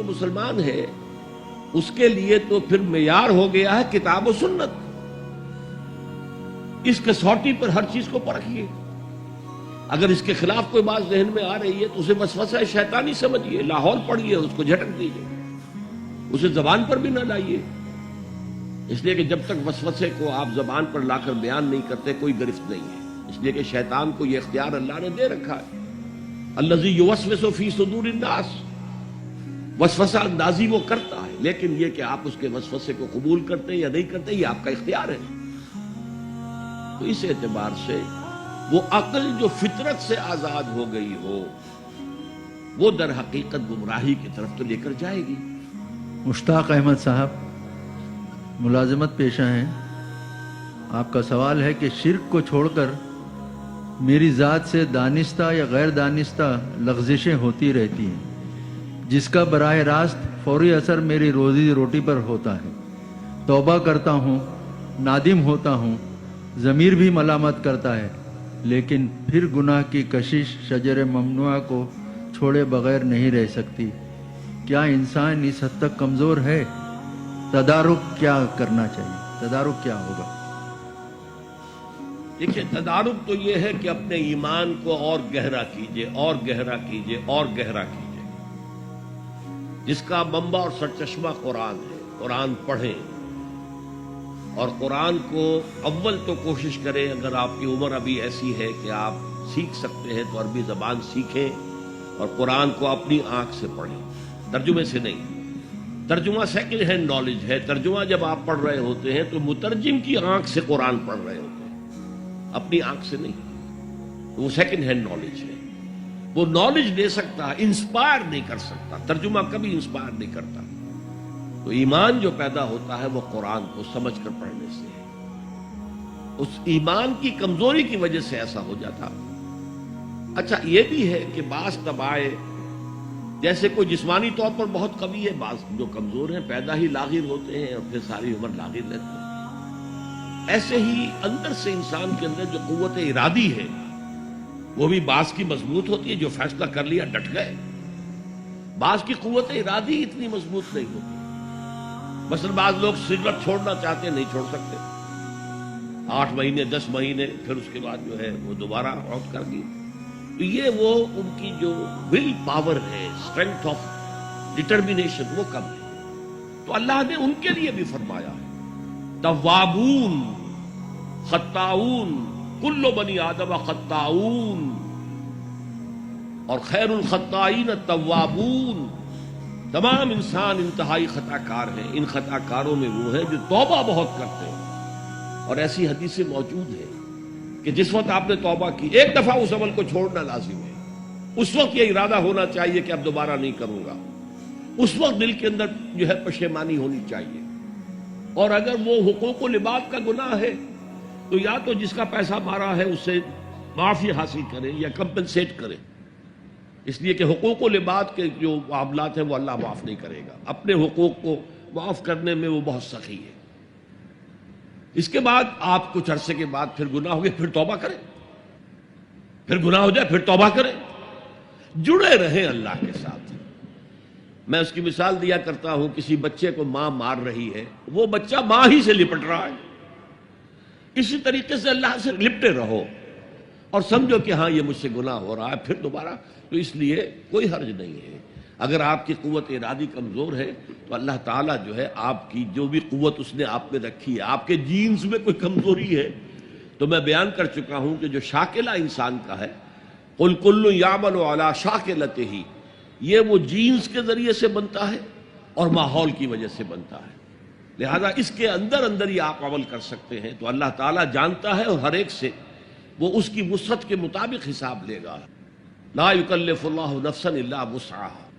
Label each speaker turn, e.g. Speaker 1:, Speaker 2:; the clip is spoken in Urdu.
Speaker 1: جو مسلمان ہے اس کے لیے تو پھر معیار ہو گیا ہے کتاب و سنت. اس کسوٹی پر ہر چیز کو پرکھیے. اگر اس کے خلاف کوئی بات ذہن میں آ رہی ہے تو اسے وسوسہ شیطانی سمجھیے، لاہور پڑھیے، اس کو جھٹک دیجیے، اسے زبان پر بھی نہ لائیے. اس لیے کہ جب تک وسوسے کو آپ زبان پر لا کر بیان نہیں کرتے کوئی گرفت نہیں ہے. اس لیے کہ شیطان کو یہ اختیار اللہ نے دے رکھا ہے. الذی یوسوس فی صدور الناس، وسوسہ اندازی وہ کرتا ہے، لیکن یہ کہ آپ اس کے وسوسے کو قبول کرتے یا نہیں کرتے یہ آپ کا اختیار ہے. تو اس اعتبار سے وہ عقل جو فطرت سے آزاد ہو گئی ہو وہ در حقیقت گمراہی کی طرف تو لے کر جائے گی.
Speaker 2: مشتاق احمد صاحب ملازمت پیشہ ہیں. آپ کا سوال ہے کہ شرک کو چھوڑ کر میری ذات سے دانستہ یا غیر دانستہ لغزشیں ہوتی رہتی ہیں جس کا براہ راست فوری اثر میری روزی روٹی پر ہوتا ہے. توبہ کرتا ہوں، نادم ہوتا ہوں، ضمیر بھی ملامت کرتا ہے، لیکن پھر گناہ کی کشش شجر ممنوعہ کو چھوڑے بغیر نہیں رہ سکتی. کیا انسان اس حد تک کمزور ہے؟ تدارک کیا کرنا چاہیے؟ تدارک کیا ہوگا؟
Speaker 1: دیکھیے، تدارک تو یہ ہے کہ اپنے ایمان کو اور گہرا کیجئے، اور گہرا کیجئے، اور گہرا کیجئے. جس کا منبع اور سرچشمہ قرآن ہے. قرآن پڑھیں اور قرآن کو اول تو کوشش کریں، اگر آپ کی عمر ابھی ایسی ہے کہ آپ سیکھ سکتے ہیں تو عربی زبان سیکھیں اور قرآن کو اپنی آنکھ سے پڑھیں، ترجمے سے نہیں. ترجمہ سیکنڈ ہینڈ نالج ہے. ترجمہ جب آپ پڑھ رہے ہوتے ہیں تو مترجم کی آنکھ سے قرآن پڑھ رہے ہوتے ہیں، اپنی آنکھ سے نہیں. وہ سیکنڈ ہینڈ نالج ہے. وہ نالج دے سکتا ہے، انسپائر نہیں کر سکتا. ترجمہ کبھی انسپائر نہیں کرتا. تو ایمان جو پیدا ہوتا ہے وہ قرآن کو سمجھ کر پڑھنے سے ہے. اس ایمان کی کمزوری کی وجہ سے ایسا ہو جاتا. اچھا یہ بھی ہے کہ بعض طبائع جیسے کوئی جسمانی طور پر بہت قوی ہے، بعض جو کمزور ہیں پیدا ہی لاغر ہوتے ہیں اور پھر ساری عمر لاغر رہتے ہیں. ایسے ہی اندر سے انسان کے اندر جو قوت ارادی ہے وہ بھی بعض کی مضبوط ہوتی ہے، جو فیصلہ کر لیا ڈٹ گئے. بعض کی قوت ارادی اتنی مضبوط نہیں ہوتی. مثلا بعض لوگ سگریٹ چھوڑنا چاہتے ہیں، نہیں چھوڑ سکتے. 8 مہینے 10 مہینے پھر اس کے بعد جو ہے وہ دوبارہ عود کر دی. تو یہ وہ ان کی جو ول پاور ہے، اسٹرینتھ آف ڈٹرمینیشن وہ کم ہے. تو اللہ نے ان کے لیے بھی فرمایا ہے توابون خطاؤون کل بنی آدم خطاؤون، اور خیر الخطائین التوابون. تمام انسان انتہائی خطا کار ہیں. ان خطا کاروں میں وہ ہیں جو توبہ بہت کرتے ہیں. اور ایسی حدیثیں موجود ہیں کہ جس وقت آپ نے توبہ کی، ایک دفعہ اس عمل کو چھوڑنا لازم ہے. اس وقت یہ ارادہ ہونا چاہیے کہ اب دوبارہ نہیں کروں گا. اس وقت دل کے اندر جو ہے پشیمانی ہونی چاہیے. اور اگر وہ حقوق و لباد کا گناہ ہے تو یا تو جس کا پیسہ مارا ہے اس سے معافی حاصل کرے یا کمپنسیٹ کرے. اس لیے کہ حقوق و لباد کے جو معاملات ہیں وہ اللہ معاف نہیں کرے گا. اپنے حقوق کو معاف کرنے میں وہ بہت سخی ہے. اس کے بعد آپ کچھ عرصے کے بعد پھر گناہ ہو گیا، پھر توبہ کریں. پھر گناہ ہو جائے پھر توبہ کریں. جڑے رہیں اللہ کے ساتھ. میں اس کی مثال دیا کرتا ہوں، کسی بچے کو ماں مار رہی ہے، وہ بچہ ماں ہی سے لپٹ رہا ہے. اسی طریقے سے اللہ سے لپٹے رہو اور سمجھو کہ ہاں یہ مجھ سے گناہ ہو رہا ہے، پھر دوبارہ. تو اس لیے کوئی حرج نہیں ہے. اگر آپ کی قوت ارادی کمزور ہے تو اللہ تعالیٰ جو ہے آپ کی جو بھی قوت اس نے آپ میں رکھی ہے، آپ کے جینز میں کوئی کمزوری ہے تو میں بیان کر چکا ہوں کہ جو شاکلہ انسان کا ہے، قل کل یعمل علی شاکلتہ، یہ وہ جینز کے ذریعے سے بنتا ہے اور ماحول کی وجہ سے بنتا ہے. لہذا اس کے اندر اندر ہی آپ عمل کر سکتے ہیں. تو اللہ تعالیٰ جانتا ہے اور ہر ایک سے وہ اس کی وسعت کے مطابق حساب لے گا. لا یکلف اللہ نفسا الا وسعها.